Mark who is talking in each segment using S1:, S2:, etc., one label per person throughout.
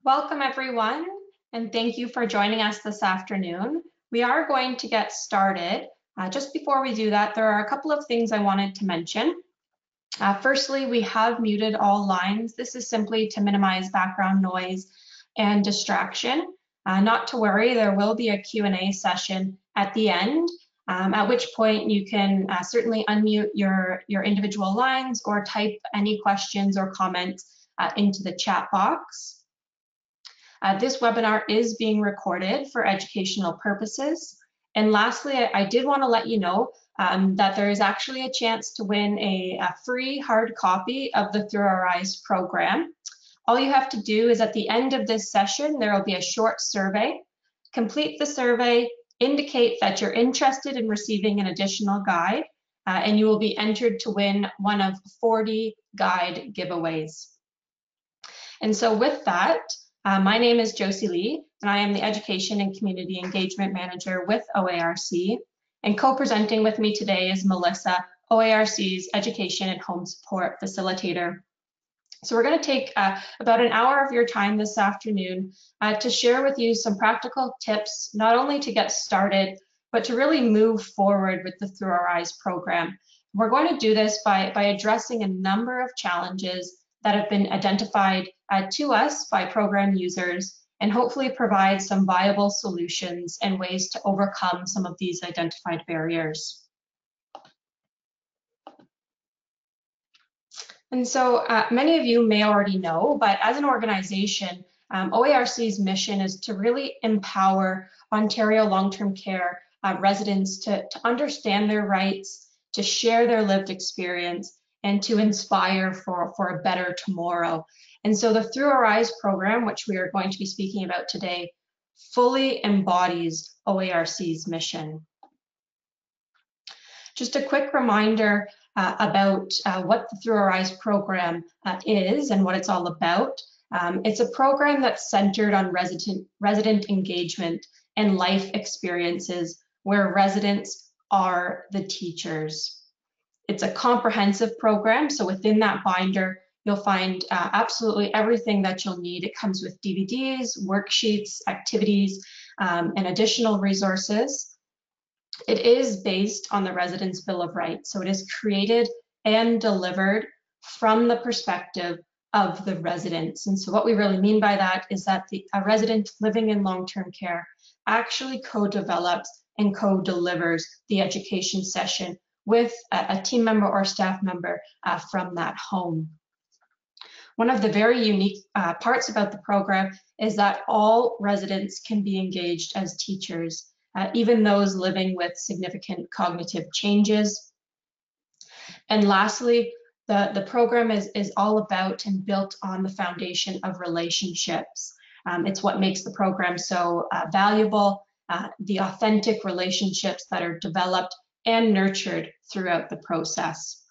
S1: Welcome everyone, and thank you for joining us this afternoon. We are going to get started. Just before we do that, there are a couple of things I wanted to mention. Firstly, we have muted all lines. This is simply to minimize background noise and distraction. Not to worry, there will be a Q&A session at the end, at which point you can certainly unmute your individual lines or type any questions or comments into the chat box. This webinar is being recorded for educational purposes. And lastly, I did want to let you know that there is actually a chance to win a free hard copy of the Through Our Eyes program. All you have to do is at the end of this session, there will be a short survey. Complete the survey, indicate that you're interested in receiving an additional guide, and you will be entered to win one of 40 guide giveaways. And so with that, my name is Josie-Lee, and I am the Education and Community Engagement Manager with OARC. And co-presenting with me today is Melissa, OARC's Education and Home Support Facilitator. So we're going to take about an hour of your time this afternoon to share with you some practical tips, not only to get started, but to really move forward with the Through Our Eyes program. We're going to do this by addressing a number of challenges that have been identified to us by program users, and hopefully provide some viable solutions and ways to overcome some of these identified barriers. And so many of you may already know, but as an organization, OARC's mission is to really empower Ontario long-term care residents to understand their rights, to share their lived experience, and to inspire for a better tomorrow. And so the Through Our Eyes program, which we are going to be speaking about today, fully embodies OARC's mission. Just a quick reminder about what the Through Our Eyes program is and what it's all about. It's a program that's centered on resident engagement and life experiences where residents are the teachers. It's a comprehensive program, so within that binder, you'll find absolutely everything that you'll need. It comes with DVDs, worksheets, activities, and additional resources. It is based on the Residents' Bill of Rights, so it is created and delivered from the perspective of the residents. And so what we really mean by that is that a resident living in long-term care actually co-develops and co-delivers the education session with a team member or staff member from that home. One of the very unique parts about the program is that all residents can be engaged as teachers, even those living with significant cognitive changes. And lastly, the program is all about and built on the foundation of relationships. It's what makes the program so valuable, the authentic relationships that are developed and nurtured throughout the process.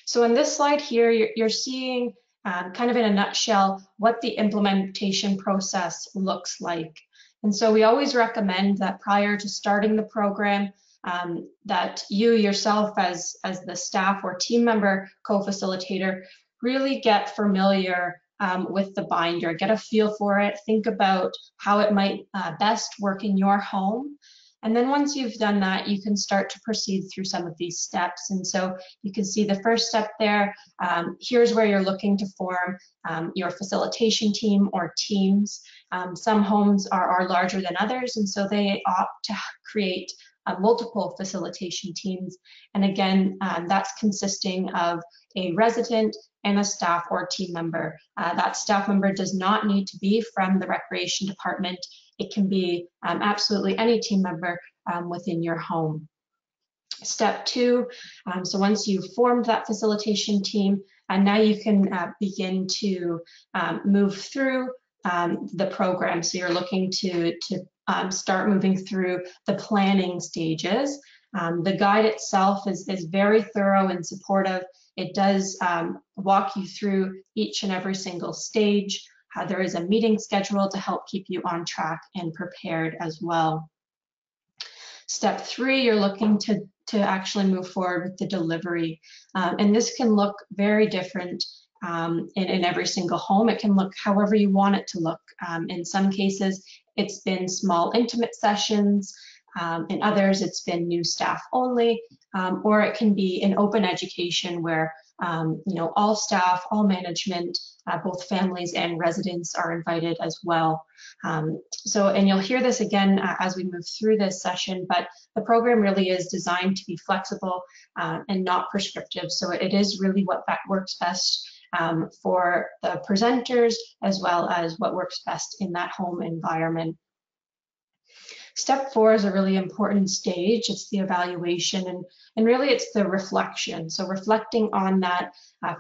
S1: So in this slide here, you're seeing kind of in a nutshell what the implementation process looks like. And so we always recommend that prior to starting the program, that you yourself as the staff or team member co-facilitator really get familiar with the binder, get a feel for it, think about how it might best work in your home. And then once you've done that, you can start to proceed through some of these steps. And so you can see the first step there. Here's where you're looking to form your facilitation team or teams. Some homes are larger than others, and so they opt to create multiple facilitation teams. And again, that's consisting of a resident and a staff or team member. That staff member does not need to be from the recreation department. It can be absolutely any team member within your home. Step 2, so once you've formed that facilitation team, now you can begin to move through the program. So you're looking to start moving through the planning stages. The guide itself is very thorough and supportive. It does walk you through each and every single stage. There is a meeting schedule to help keep you on track and prepared as well. Step 3, you're looking to actually move forward with the delivery. And this can look very different in every single home. It can look however you want it to look. In some cases, it's been small, intimate sessions. In others, it's been new staff only, or it can be an open education where all staff, all management, both families and residents are invited as well. And you'll hear this again as we move through this session, but the program really is designed to be flexible and not prescriptive. So it is really what works best for the presenters, as well as what works best in that home environment. Step 4 is a really important stage. It's the evaluation, and really it's the reflection. So reflecting on that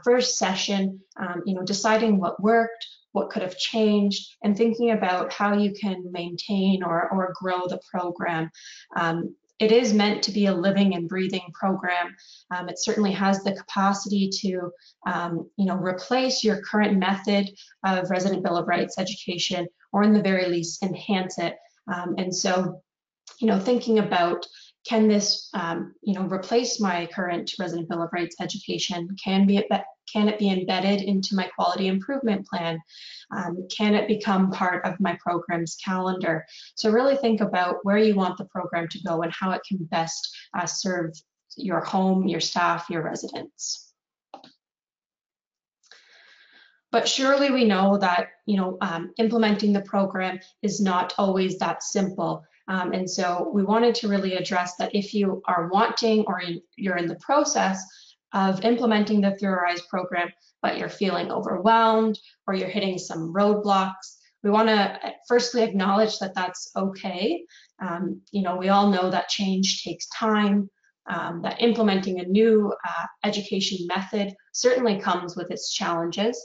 S1: first session, deciding what worked, what could have changed, and thinking about how you can maintain or grow the program. It is meant to be a living and breathing program. It certainly has the capacity to, replace your current method of resident Bill of Rights education, or in the very least, enhance it. And so, thinking about, can this, replace my current resident Bill of Rights education? Can it be embedded into my quality improvement plan? Can it become part of my program's calendar? So really think about where you want the program to go and how it can best serve your home, your staff, your residents. But surely we know that implementing the program is not always that simple. And so we wanted to really address that if you are wanting, or you're in the process of implementing the Through Our Eyes program, but you're feeling overwhelmed or you're hitting some roadblocks, we want to firstly acknowledge that that's okay. We all know that change takes time, that implementing a new education method certainly comes with its challenges.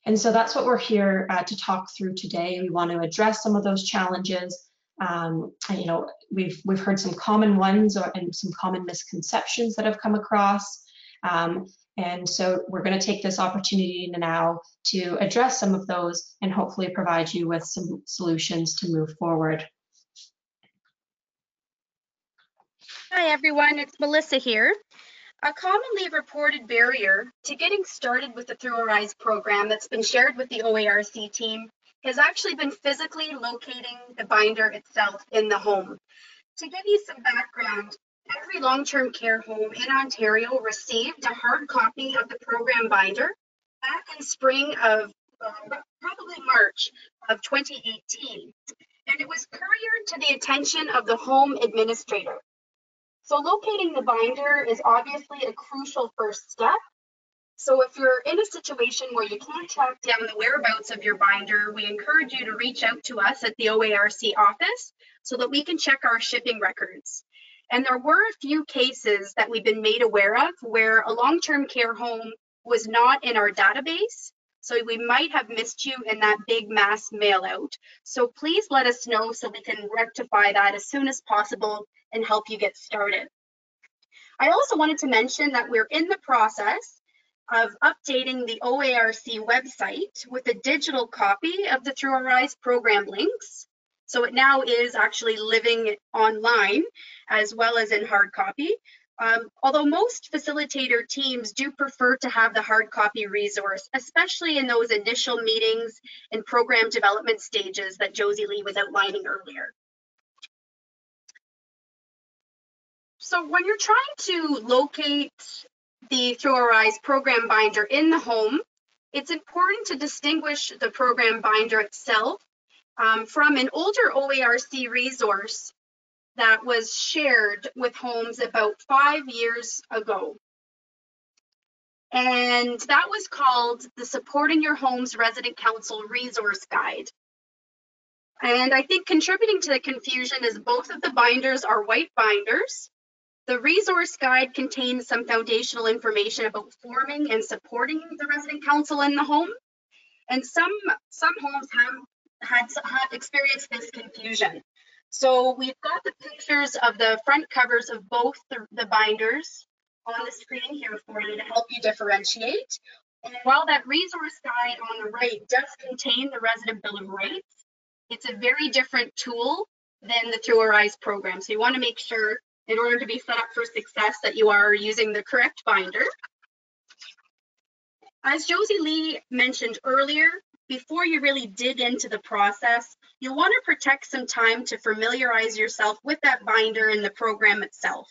S1: And so that's what we're here to talk through today. We want to address some of those challenges. We've heard some common ones and some common misconceptions that have come across. And so we're going to take this opportunity now to address some of those and hopefully provide you with some solutions to move forward.
S2: Hi everyone, it's Melissa here. A commonly reported barrier to getting started with the Through Our Eyes program that's been shared with the OARC team has actually been physically locating the binder itself in the home. To give you some background, every long-term care home in Ontario received a hard copy of the program binder back in spring of probably March of 2018, and it was couriered to the attention of the home administrator. So locating the binder is obviously a crucial first step. So if you're in a situation where you can't track down the whereabouts of your binder, we encourage you to reach out to us at the OARC office so that we can check our shipping records. And there were a few cases that we've been made aware of where a long-term care home was not in our database. So we might have missed you in that big mass mail out. So please let us know so we can rectify that as soon as possible and help you get started. I also wanted to mention that we're in the process of updating the OARC website with a digital copy of the Through Our Eyes program links. So it now is actually living online as well as in hard copy. Although most facilitator teams do prefer to have the hard copy resource, especially in those initial meetings and program development stages that Josie-Lee was outlining earlier. So when you're trying to locate the Through Our Eyes program binder in the home, it's important to distinguish the program binder itself from an older OARC resource that was shared with homes about 5 years ago. And that was called the Supporting Your Home's Resident Council Resource Guide. And I think contributing to the confusion is both of the binders are white binders. The resource guide contains some foundational information about forming and supporting the resident council in the home. And some homes have experienced this confusion. So we've got the pictures of the front covers of both the binders on the screen here for you to help you differentiate. And while that resource guide on the right does contain the Resident Bill of Rights, it's a very different tool than the Through Our Eyes program. So you want to make sure, in order to be set up for success, that you are using the correct binder. As Josie-Lee mentioned earlier, before you really dig into the process, you'll want to protect some time to familiarize yourself with that binder and the program itself.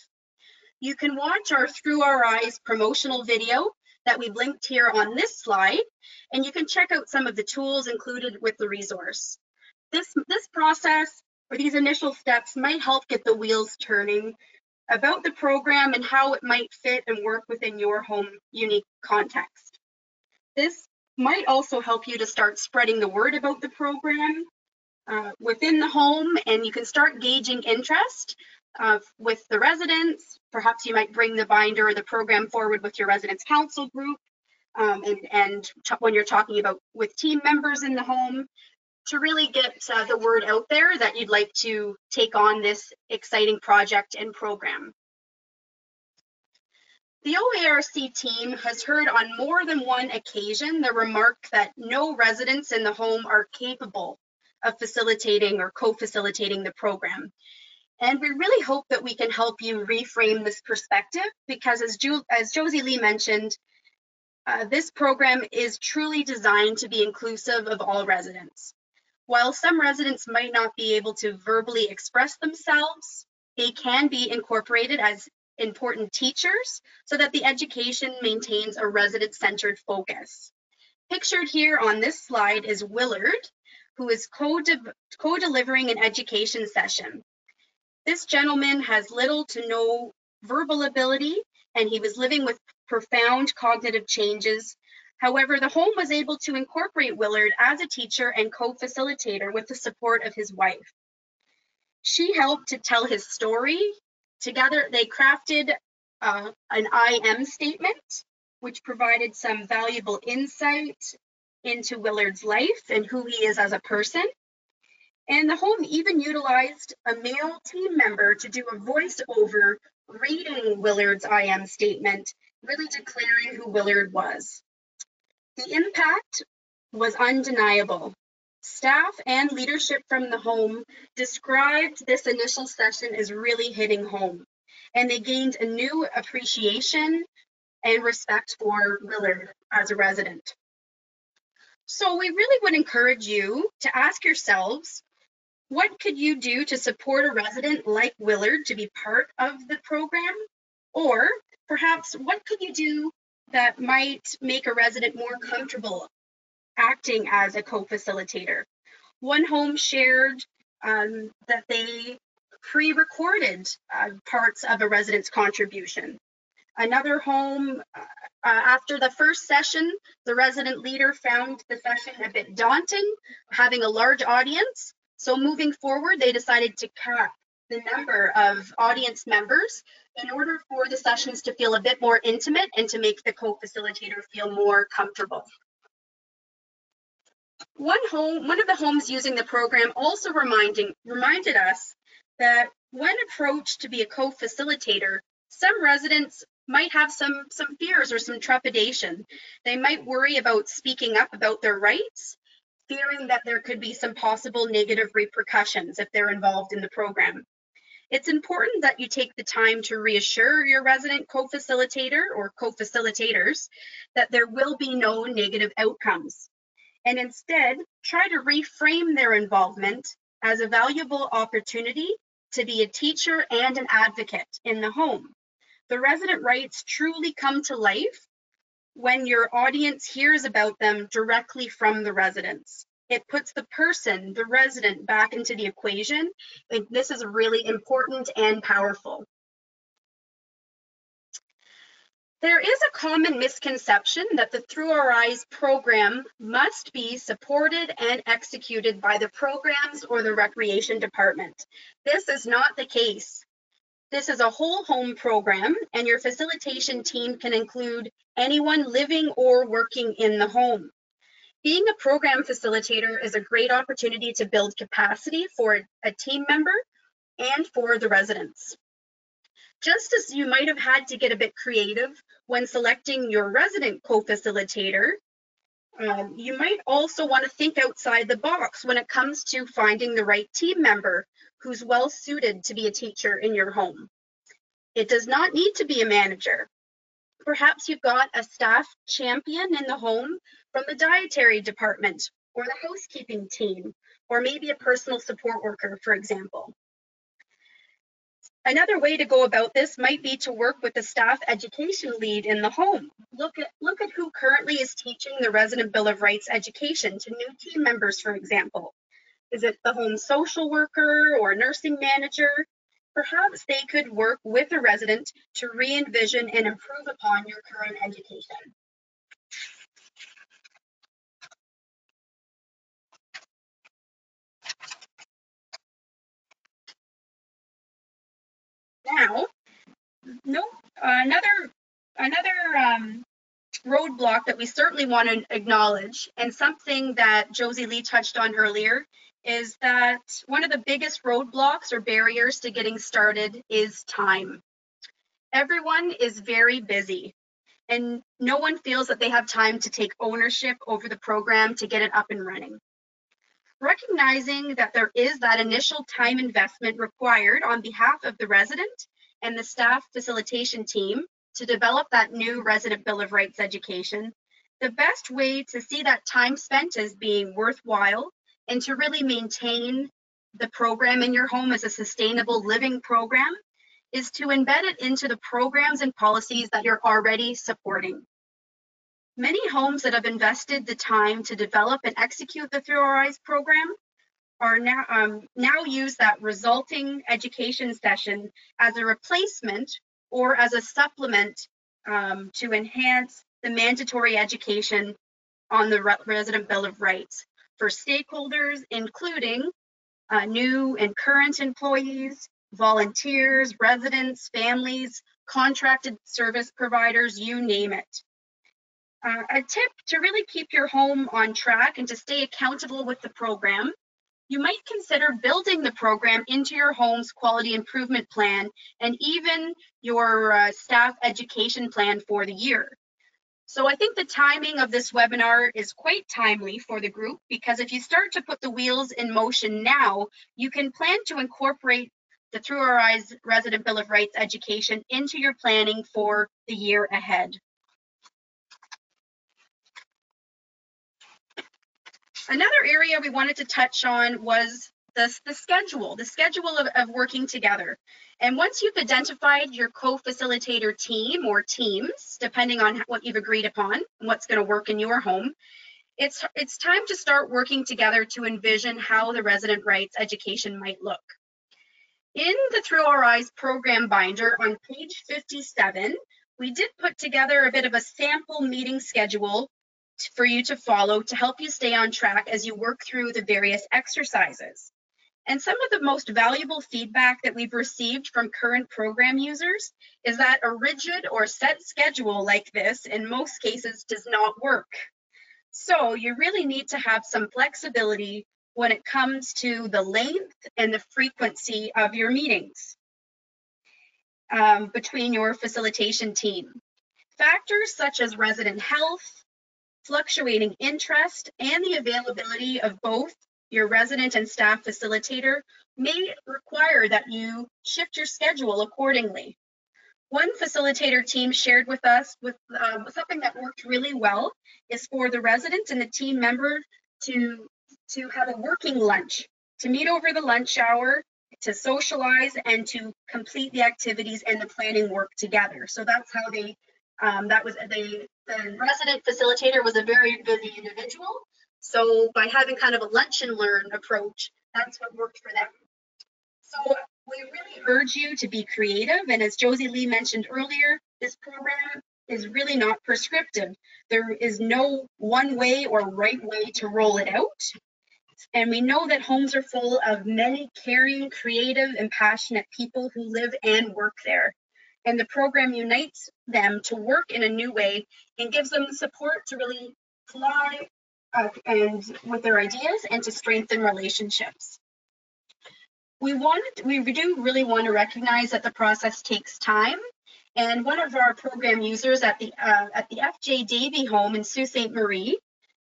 S2: You can watch our Through Our Eyes promotional video that we've linked here on this slide, and you can check out some of the tools included with the resource. This process or these initial steps might help get the wheels turning about the program and how it might fit and work within your home unique context. This might also help you to start spreading the word about the program within the home, and you can start gauging interest with the residents. Perhaps you might bring the binder or the program forward with your residents council group and when you're talking about with team members in the home to really get the word out there that you'd like to take on this exciting project and program. The OARC team has heard on more than one occasion the remark that no residents in the home are capable of facilitating or co-facilitating the program. And we really hope that we can help you reframe this perspective because as Josie-Lee mentioned, this program is truly designed to be inclusive of all residents. While some residents might not be able to verbally express themselves, they can be incorporated as important teachers so that the education maintains a resident-centered focus. Pictured here on this slide is Willard, who is co-delivering an education session. This gentleman has little to no verbal ability, and he was living with profound cognitive changes. However, the home was able to incorporate Willard as a teacher and co-facilitator with the support of his wife. She helped to tell his story. Together, they crafted an I am statement, which provided some valuable insight into Willard's life and who he is as a person. And the home even utilized a male team member to do a voiceover reading Willard's I am statement, really declaring who Willard was. The impact was undeniable. Staff and leadership from the home described this initial session as really hitting home, and they gained a new appreciation and respect for Willard as a resident. So we really would encourage you to ask yourselves, what could you do to support a resident like Willard to be part of the program? Or perhaps what could you do that might make a resident more comfortable acting as a co-facilitator? One home shared that they pre-recorded parts of a resident's contribution. Another home, after the first session, the resident leader found the session a bit daunting, having a large audience. So moving forward, they decided to cap the number of audience members in order for the sessions to feel a bit more intimate and to make the co-facilitator feel more comfortable. One of the homes using the program also reminded us that when approached to be a co-facilitator, some residents might have some fears or some trepidation. They might worry about speaking up about their rights, fearing that there could be some possible negative repercussions if they're involved in the program. It's important that you take the time to reassure your resident co-facilitator or co-facilitators that there will be no negative outcomes, and instead try to reframe their involvement as a valuable opportunity to be a teacher and an advocate in the home. The resident rights truly come to life when your audience hears about them directly from the residents. It puts the person, the resident, back into the equation. And this is really important and powerful. There is a common misconception that the Through Our Eyes program must be supported and executed by the programs or the recreation department. This is not the case. This is a whole home program, and your facilitation team can include anyone living or working in the home. Being a program facilitator is a great opportunity to build capacity for a team member and for the residents. Just as you might have had to get a bit creative when selecting your resident co-facilitator, you might also want to think outside the box when it comes to finding the right team member who's well suited to be a teacher in your home. It does not need to be a manager. Perhaps you've got a staff champion in the home from the dietary department or the housekeeping team, or maybe a personal support worker, for example. Another way to go about this might be to work with the staff education lead in the home. Look at who currently is teaching the Resident Bill of Rights education to new team members, for example. Is it the home social worker or nursing manager? Perhaps they could work with a resident to re-envision and improve upon your current education. Now, another roadblock that we certainly want to acknowledge, and something that Josie-Lee touched on earlier, is that one of the biggest roadblocks or barriers to getting started is time. Everyone is very busy, and no one feels that they have time to take ownership over the program to get it up and running. Recognizing that there is that initial time investment required on behalf of the resident and the staff facilitation team to develop that new Resident Bill of Rights education, the best way to see that time spent as being worthwhile and to really maintain the program in your home as a sustainable living program is to embed it into the programs and policies that you're already supporting. Many homes that have invested the time to develop and execute the Through Our Eyes program are now use that resulting education session as a replacement or as a supplement to enhance the mandatory education on the Resident Bill of Rights for stakeholders, including new and current employees, volunteers, residents, families, contracted service providers, you name it. A tip to really keep your home on track and to stay accountable with the program, you might consider building the program into your home's quality improvement plan and even your staff education plan for the year. So I think the timing of this webinar is quite timely for the group, because if you start to put the wheels in motion now, you can plan to incorporate the Through Our Eyes Resident Bill of Rights education into your planning for the year ahead. Another area we wanted to touch on was the schedule of working together. And once you've identified your co-facilitator team or teams, depending on what you've agreed upon and what's going to work in your home, it's time to start working together to envision how the resident rights education might look. In the Through Our Eyes program binder on page 57, we did put together a bit of a sample meeting schedule for you to follow to help you stay on track as you work through the various exercises. And some of the most valuable feedback that we've received from current program users is that a rigid or set schedule like this in most cases does not work. So you really need to have some flexibility when it comes to the length and the frequency of your meetings between your facilitation team. Factors such as resident health, fluctuating interest, and the availability of both your resident and staff facilitator may require that you shift your schedule accordingly. One facilitator team shared with us something that worked really well is for the resident and the team member to have a working lunch, to meet over the lunch hour, to socialize, and to complete the activities and the planning work together. So that's how they the resident facilitator was a very busy individual. So by having kind of a lunch and learn approach, that's what worked for them. So we really urge you to be creative. And as Josie-Lee mentioned earlier, this program is really not prescriptive. There is no one way or right way to roll it out. And we know that homes are full of many caring, creative, and passionate people who live and work there. And the program unites them to work in a new way and gives them the support to really fly and with their ideas and to strengthen relationships. We do really want to recognize that the process takes time. And one of our program users at the FJ Davy home in Sault Ste. Marie,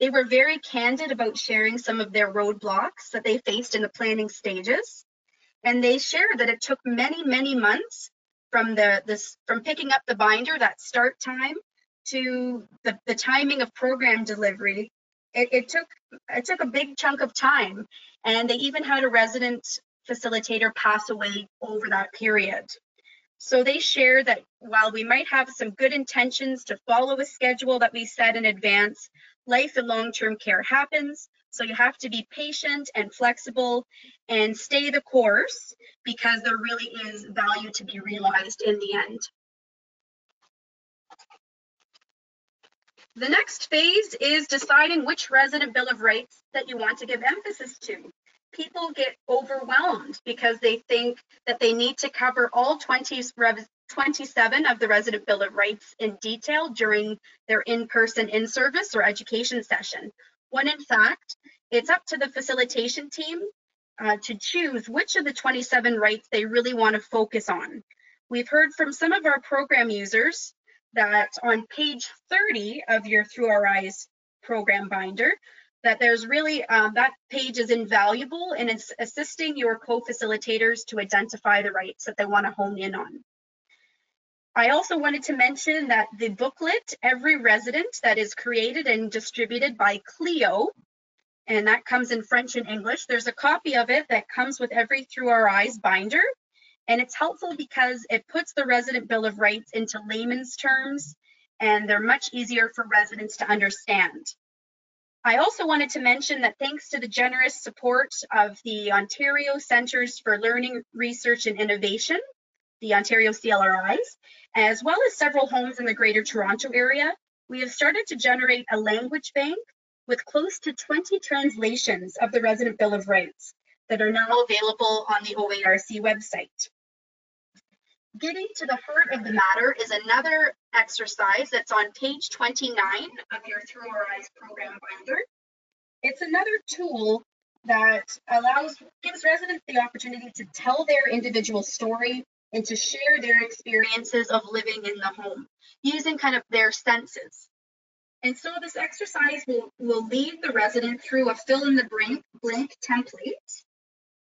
S2: they were very candid about sharing some of their roadblocks that they faced in the planning stages. And they shared that it took many, many months from from picking up the binder, that start time, to the timing of program delivery. It took a big chunk of time, and they even had a resident facilitator pass away over that period. So they share that while we might have some good intentions to follow a schedule that we set in advance, life in long-term care happens. So you have to be patient and flexible and stay the course, because there really is value to be realized in the end. The next phase is deciding which resident bill of rights that you want to give emphasis to. People get overwhelmed because they think that they need to cover all 27 of the resident bill of rights in detail during their in-person in-service or education session, when in fact, it's up to the facilitation team to choose which of the 27 rights they really want to focus on. We've heard from some of our program users that on page 30 of your Through Our Eyes program binder, that there's really, that page is invaluable and it's assisting your co-facilitators to identify the rights that they want to hone in on. I also wanted to mention that the booklet, Every Resident, that is created and distributed by Clio, and that comes in French and English. There's a copy of it that comes with every Through Our Eyes binder, and it's helpful because it puts the resident bill of rights into layman's terms, and they're much easier for residents to understand. I also wanted to mention that thanks to the generous support of the Ontario Centres for Learning, Research and Innovation, the Ontario CLRIs, as well as several homes in the Greater Toronto Area, we have started to generate a language bank with close to 20 translations of the Resident Bill of Rights that are now available on the OARC website. Getting to the heart of the matter is another exercise that's on page 29 of your Through Our Eyes program binder. It's another tool that gives residents the opportunity to tell their individual story and to share their experiences of living in the home using kind of their senses. And so this exercise will lead the resident through a fill-in-the-blank template.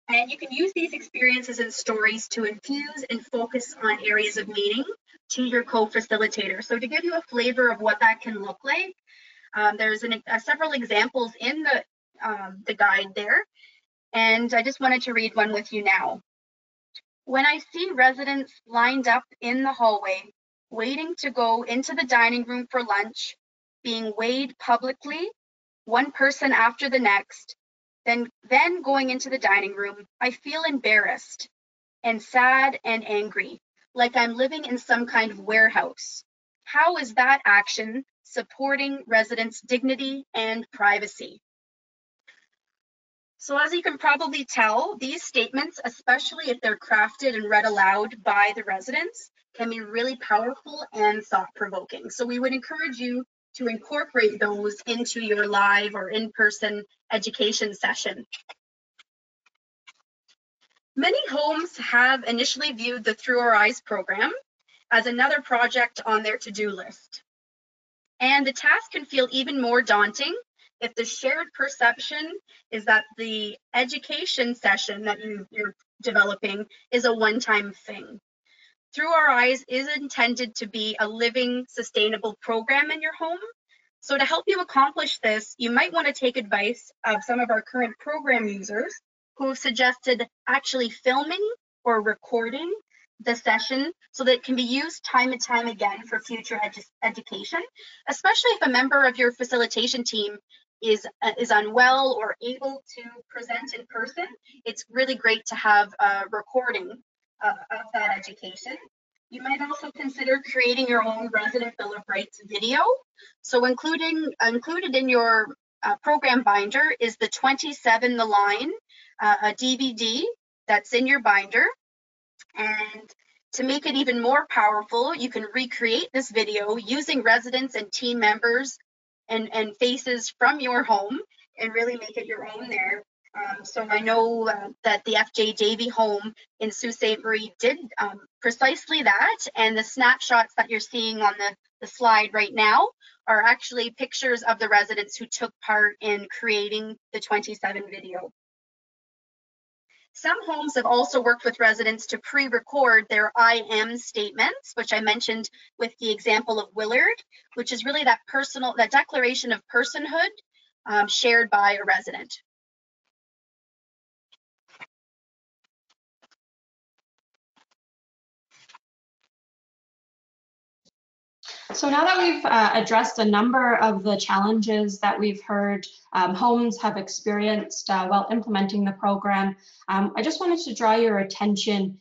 S2: And you can use these experiences and stories to infuse and focus on areas of meaning to your co-facilitator. So to give you a flavor of what that can look like, there's several examples in the guide there. And I just wanted to read one with you now. When I see residents lined up in the hallway, waiting to go into the dining room for lunch, being weighed publicly, one person after the next, then going into the dining room, I feel embarrassed and sad and angry, like I'm living in some kind of warehouse. How is that action supporting residents' dignity and privacy? So as you can probably tell, these statements, especially if they're crafted and read aloud by the residents, can be really powerful and thought-provoking. So we would encourage you to incorporate those into your live or in-person education session. Many homes have initially viewed the Through Our Eyes program as another project on their to-do list. And the task can feel even more daunting if the shared perception is that the education session that you're developing is a one-time thing. Through Our Eyes is intended to be a living, sustainable program in your home. So to help you accomplish this, you might want to take advice of some of our current program users who have suggested actually filming or recording the session so that it can be used time and time again for future education, especially if a member of your facilitation team is unwell or able to present in person. It's really great to have a recording of that education. You might also consider creating your own Resident Bill of Rights video. So included in your program binder is the 27 The Line, a DVD that's in your binder. And to make it even more powerful, you can recreate this video using residents and team members and faces from your home and really make it your own there. So I know that the FJ Davy home in Sault Ste. Marie did precisely that, and the snapshots that you're seeing on the slide right now are actually pictures of the residents who took part in creating the 27 video. Some homes have also worked with residents to pre-record their I am statements, which I mentioned with the example of Willard, which is really that declaration of personhood shared by a resident.
S1: So now that we've addressed a number of the challenges that we've heard homes have experienced while implementing the program, I just wanted to draw your attention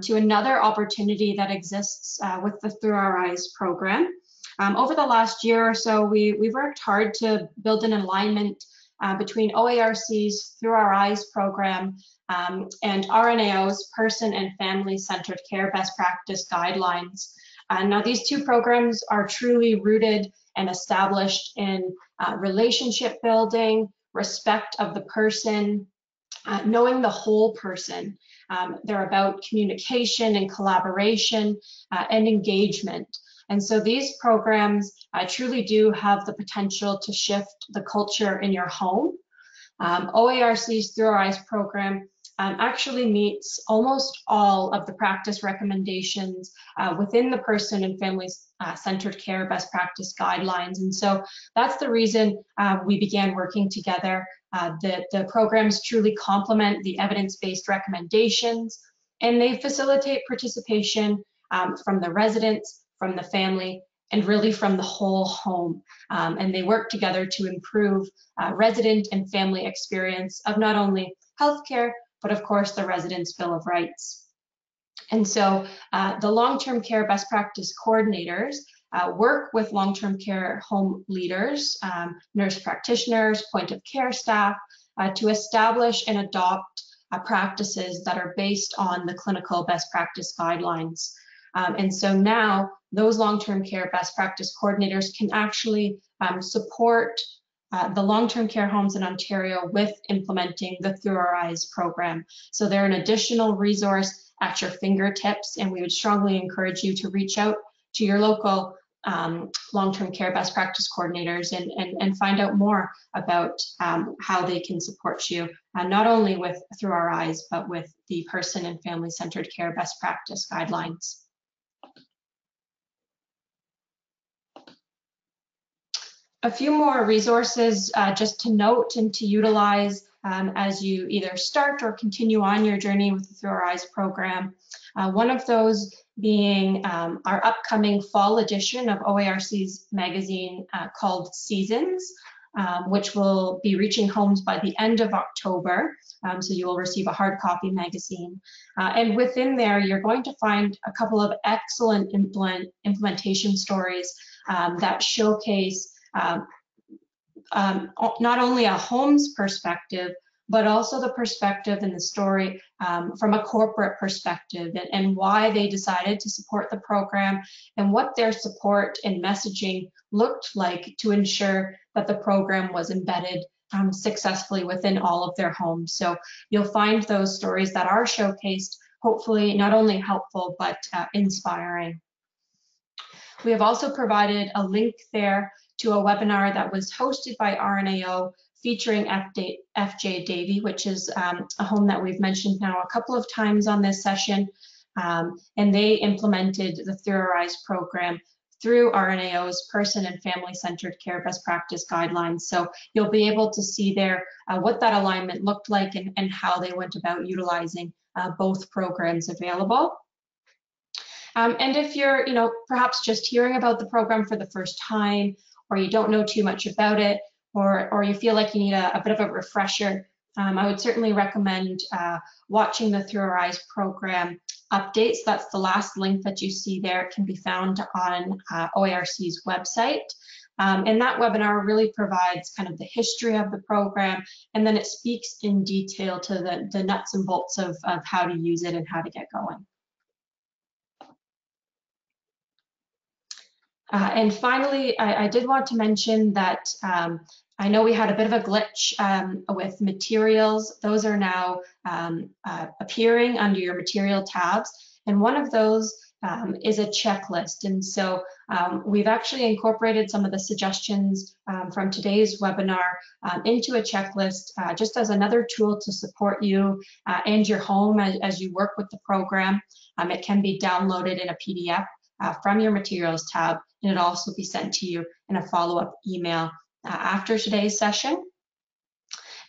S1: to another opportunity that exists with the Through Our Eyes program. Over the last year or so, we've worked hard to build an alignment between OARC's Through Our Eyes program and RNAO's Person and Family Centered Care Best Practice Guidelines. Now, these two programs are truly rooted and established in relationship building, respect of the person, knowing the whole person. They're about communication and collaboration and engagement. And so these programs truly do have the potential to shift the culture in your home. OARC's Through Our Eyes program actually meets almost all of the practice recommendations within the Person and Family Centered Care Best Practice Guidelines. And so that's the reason we began working together. The programs truly complement the evidence-based recommendations, and they facilitate participation from the residents, from the family, and really from the whole home. And they work together to improve resident and family experience of not only healthcare, but of course the Residents' Bill of Rights. And so the long-term care best practice coordinators work with long-term care home leaders, nurse practitioners, point of care staff to establish and adopt practices that are based on the clinical best practice guidelines. And so now those long-term care best practice coordinators can actually support the long-term care homes in Ontario with implementing the Through Our Eyes program. So they're an additional resource at your fingertips, and we would strongly encourage you to reach out to your local long-term care best practice coordinators and find out more about how they can support you, not only with Through Our Eyes, but with the Person and Family Centered Care Best Practice Guidelines. A few more resources just to note and to utilize as you either start or continue on your journey with the Through Our Eyes program. One of those being our upcoming fall edition of OARC's magazine called Seasons, which will be reaching homes by the end of October. So you will receive a hard copy magazine. And within there, you're going to find a couple of excellent implementation stories that showcase not only a home's perspective, but also the perspective and the story from a corporate perspective, and why they decided to support the program and what their support and messaging looked like to ensure that the program was embedded successfully within all of their homes. So you'll find those stories that are showcased, hopefully not only helpful, but inspiring. We have also provided a link there to a webinar that was hosted by RNAO featuring FJ Davey, which is a home that we've mentioned now a couple of times on this session. And they implemented the Through Our Eyes program through RNAO's Person and Family Centered Care Best Practice Guidelines. So you'll be able to see there what that alignment looked like and how they went about utilizing both programs available. And if you're, perhaps just hearing about the program for the first time, or you don't know too much about it, or you feel like you need a bit of a refresher, I would certainly recommend watching the Through Our Eyes program updates. That's the last link that you see there. It can be found on OARC's website. And that webinar really provides kind of the history of the program, and then it speaks in detail to the nuts and bolts of how to use it and how to get going. And finally, I did want to mention that I know we had a bit of a glitch with materials. Those are now appearing under your material tabs. And one of those is a checklist. And so we've actually incorporated some of the suggestions from today's webinar into a checklist just as another tool to support you and your home as you work with the program. It can be downloaded in a PDF from your materials tab, and it'll also be sent to you in a follow-up email after today's session.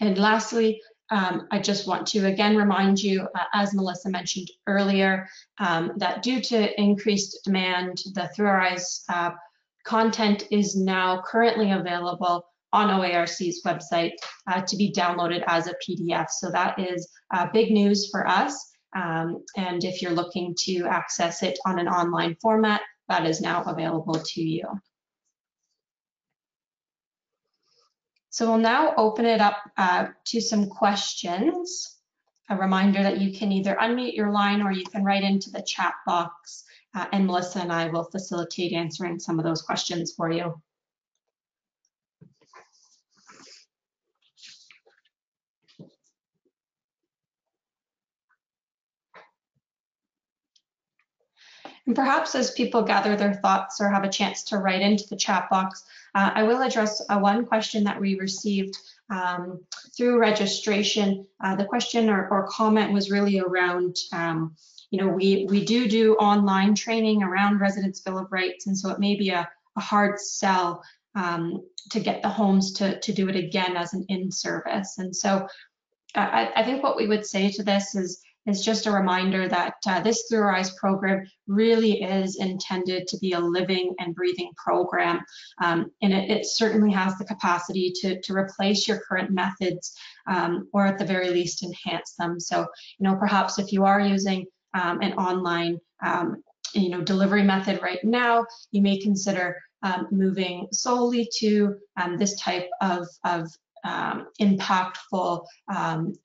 S1: And lastly, I just want to again remind you, as Melissa mentioned earlier, that due to increased demand, the Through Our Eyes content is now currently available on OARC's website to be downloaded as a PDF. So that is big news for us. And if you're looking to access it on an online format, that is now available to you. So we'll now open it up to some questions. A reminder that you can either unmute your line or you can write into the chat box, and Melissa and I will facilitate answering some of those questions for you. And perhaps as people gather their thoughts or have a chance to write into the chat box, I will address one question that we received through registration. The question or comment was really around, we do online training around Residents' Bill of Rights, and so it may be a hard sell to get the homes to do it again as an in-service. And so I think what we would say to this is just a reminder that this Through Our Eyes program really is intended to be a living and breathing program. And it certainly has the capacity to replace your current methods or at the very least enhance them. So, perhaps if you are using an online, delivery method right now, you may consider moving solely to this type of impactful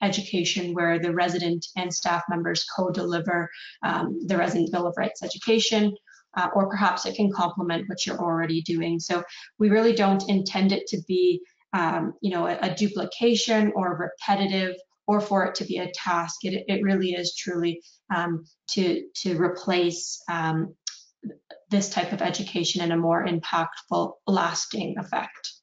S1: education where the resident and staff members co-deliver the Resident Bill of Rights education, or perhaps it can complement what you're already doing. So we really don't intend it to be a duplication or repetitive, or for it to be a task. It really is truly to replace this type of education in a more impactful, lasting effect.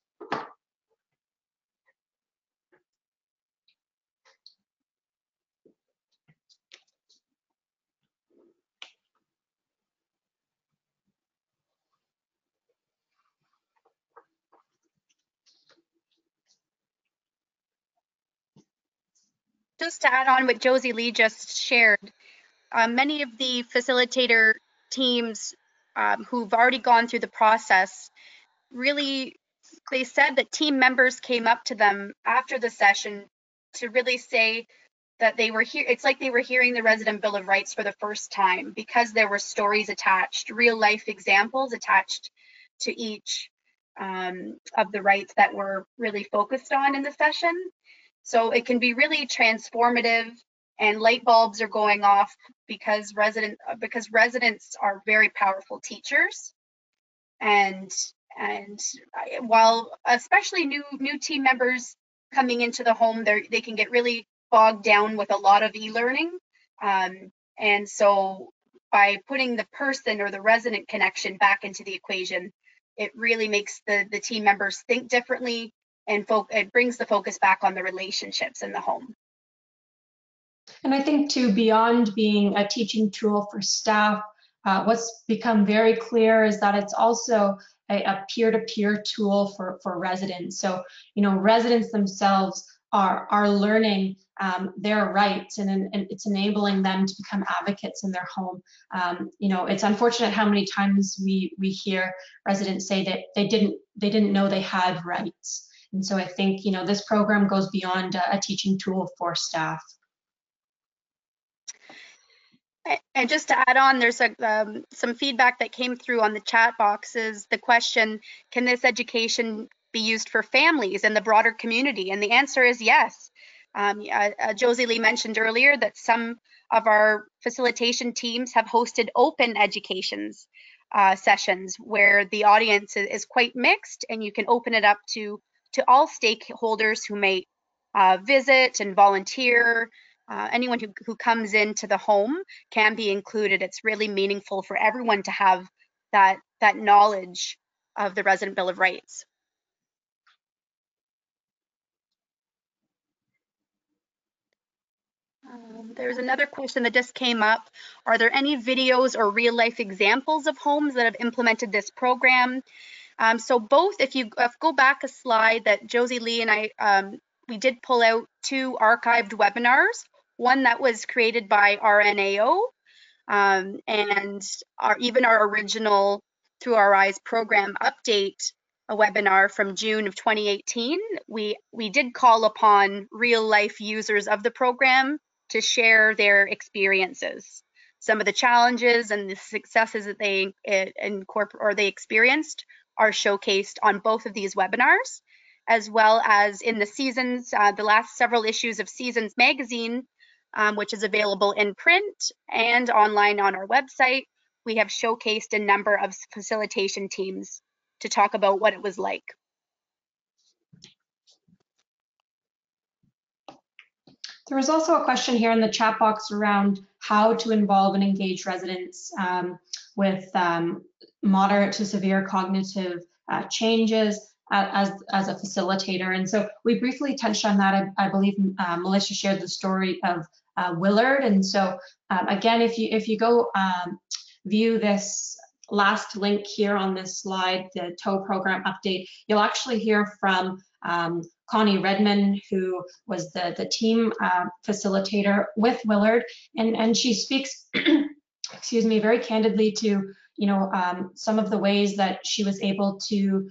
S2: Just to add on what Josie-Lee just shared, many of the facilitator teams who've already gone through the process, really, they said that team members came up to them after the session to really say that they were here. It's like they were hearing the Resident Bill of Rights for the first time, because there were stories attached, real life examples attached to each of the rights that were really focused on in the session. So it can be really transformative, and light bulbs are going off because residents are very powerful teachers. And while especially new team members coming into the home, they can get really bogged down with a lot of e-learning. And so by putting the person or the resident connection back into the equation, it really makes the team members think differently, and it brings the focus back on the relationships in the home.
S1: And I think too, beyond being a teaching tool for staff, what's become very clear is that it's also a peer-to-peer tool for residents. So, residents themselves are learning their rights, and it's enabling them to become advocates in their home. It's unfortunate how many times we hear residents say that they didn't know they had rights. And so I think, this program goes beyond a teaching tool for staff.
S2: And just to add on, there's some feedback that came through on the chat box. Is the question, can this education be used for families and the broader community? And the answer is yes. Josie-Lee mentioned earlier that some of our facilitation teams have hosted open educations sessions where the audience is quite mixed, and you can open it up to all stakeholders who may visit and volunteer. anyone who comes into the home can be included. It's really meaningful for everyone to have that knowledge of the Resident Bill of Rights. There's another question that just came up. Are there any videos or real life examples of homes that have implemented this program? So both, if you go back a slide that Josie-Lee and I, we did pull out 2 archived webinars, one that was created by RNAO, and even our original Through Our Eyes program update, a webinar from June of 2018. We did call upon real life users of the program to share their experiences. Some of the challenges and the successes that they experienced are showcased on both of these webinars, as well as in the Seasons, the last several issues of Seasons magazine, which is available in print and online on our website. We have showcased a number of facilitation teams to talk about what it was like.
S1: There was also a question here in the chat box around how to involve and engage residents with moderate to severe cognitive changes as a facilitator. And so we briefly touched on that. I believe Melissa shared the story of Willard. And so again, if you go view this last link here on this slide, the TOW program update, you'll actually hear from Connie Redmond, who was the team facilitator with Willard, and she speaks, excuse me, very candidly to some of the ways that she was able to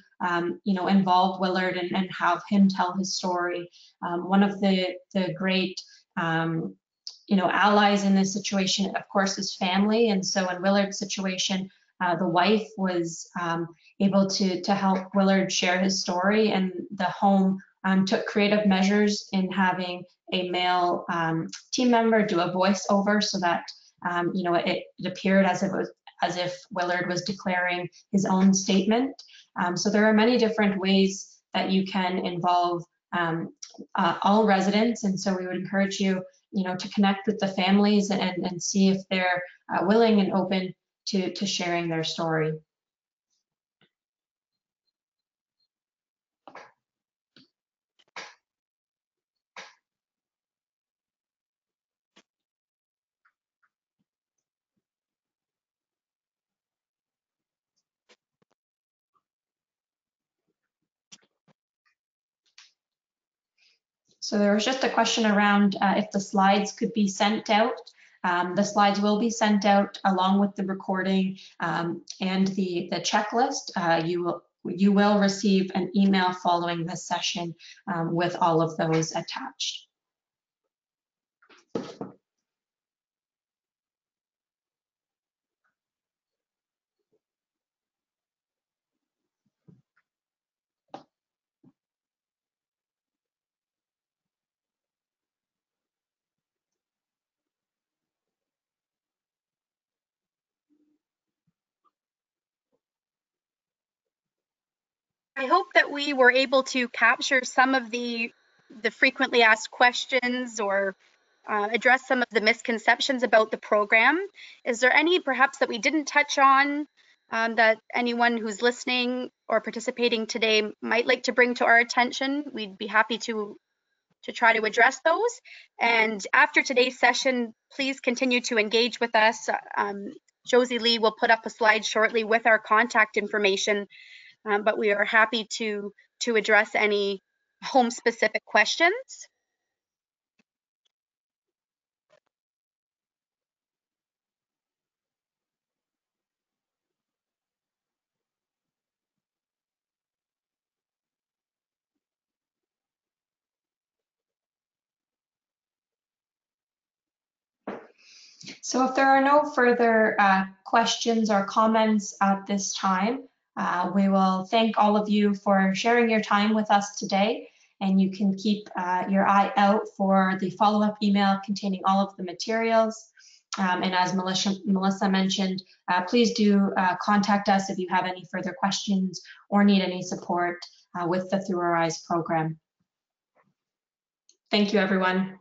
S1: involve Willard and have him tell his story. One of the great allies in this situation, of course, is family, and so in Willard's situation, the wife was able to help Willard share his story, and the home took creative measures in having a male team member do a voiceover so that it appeared as if Willard was declaring his own statement. So there are many different ways that you can involve all residents, and so we would encourage you, to connect with the families and see if they're willing and open to sharing their story. So there was just a question around if the slides could be sent out. The slides will be sent out along with the recording and the checklist. You will receive an email following this session with all of those attached.
S2: I hope that we were able to capture some of the frequently asked questions or address some of the misconceptions about the program. Is there any perhaps that we didn't touch on that anyone who's listening or participating today might like to bring to our attention? We'd be happy to try to address those. And after today's session, please continue to engage with us. Josie-Lee will put up a slide shortly with our contact information, but we are happy to address any home-specific questions.
S1: So if there are no further questions or comments at this time, we will thank all of you for sharing your time with us today, and you can keep your eye out for the follow-up email containing all of the materials. And as Melissa mentioned, please do contact us if you have any further questions or need any support with the Through Our Eyes program. Thank you, everyone.